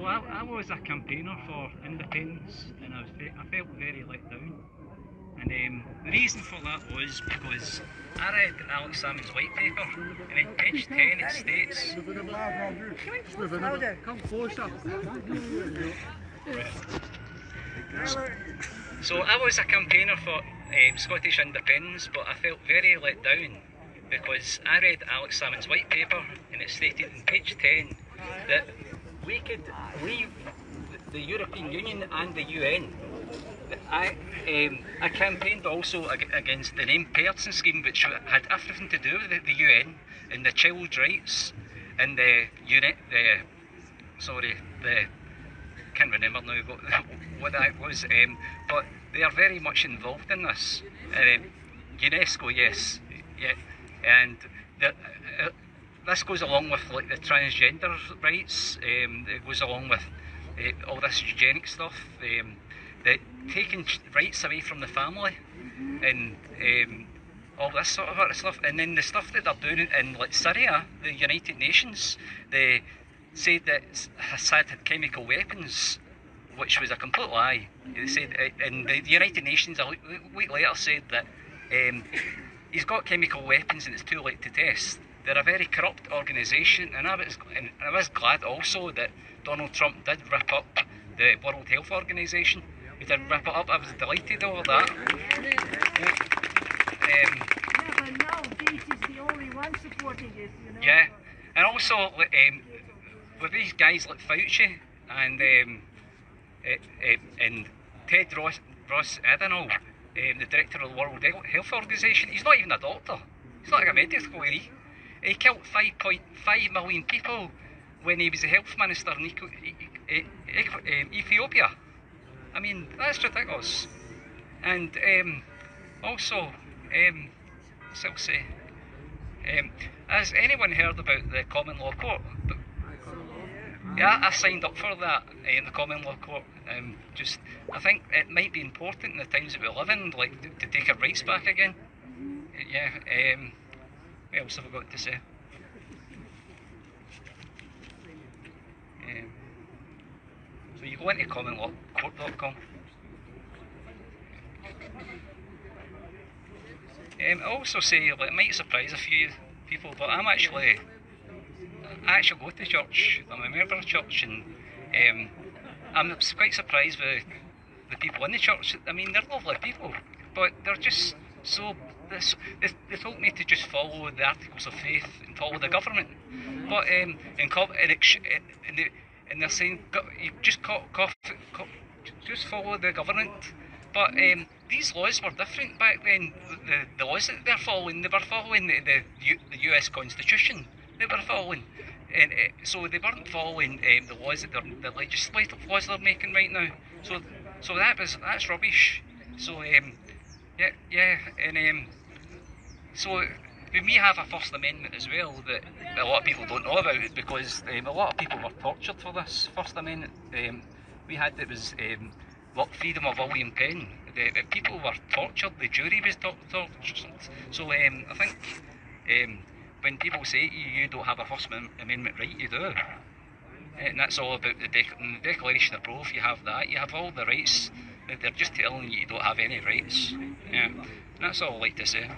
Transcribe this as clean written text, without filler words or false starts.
Well, I was a campaigner for independence, and I felt very let down. And the reason for that was because I read Alex Salmon's white paper, and in page 10 it states... Come closer. So I was a campaigner for Scottish independence, but I felt very let down because I read Alex Salmon's white paper, and it stated in page 10 that we could leave the European Union and the UN. I campaigned also against the named person scheme, which had everything to do with the UN and the child's rights and the can't remember now what that was, but they are very much involved in this. UNESCO, yes, yeah, and this goes along with like the transgender rights. It goes along with all this eugenic stuff. The taking rights away from the family, and all this sort of stuff. And then the stuff that they're doing in like Syria, the United Nations, they said that Assad had chemical weapons, which was a complete lie. They said, and the United Nations a week later said that he's got chemical weapons and it's too late to test. They're a very corrupt organisation, and I was glad also that Donald Trump did rip up the World Health Organisation. He did rip it up. I was delighted over that. But now this is the only one supporting it, you know. Yeah, and also with these guys like Fauci and Ted Ross Adhanom, the director of the World Health Organisation, he's not even a doctor. He's not like a medical degree. He killed 5.5 million people when he was the health minister in Ethiopia. I mean, that's ridiculous. And also, what's I'll say? Has anyone heard about the Common Law Court? Yeah, I signed up for that in the Common Law Court. I think it might be important in the times that we live in, like to take our rights back again. Yeah. What else have I got to say? So you go into commonlawcourt.com. I also say, like, it might surprise a few people, but I actually go to church. I'm a member of church, and I'm quite surprised with the people in the church. I mean, they're lovely people, but they're just so... They told me to just follow the articles of faith and follow the government, but and they're saying you just just follow the government. But these laws were different back then. The laws that they were following the US Constitution. They were following, and so they weren't following the laws that the legislative laws they're making right now. So that's rubbish. So yeah, and so we have a First Amendment as well that a lot of people don't know about, because a lot of people were tortured for this First Amendment. We had freedom of William Penn. The people were tortured. The jury was tortured. So I think when people say you don't have a First Amendment right, you do. And that's all about the Declaration of Growth. You have that. You have all the rights. They're just telling you don't have any rights. Yeah, and that's all I like to say.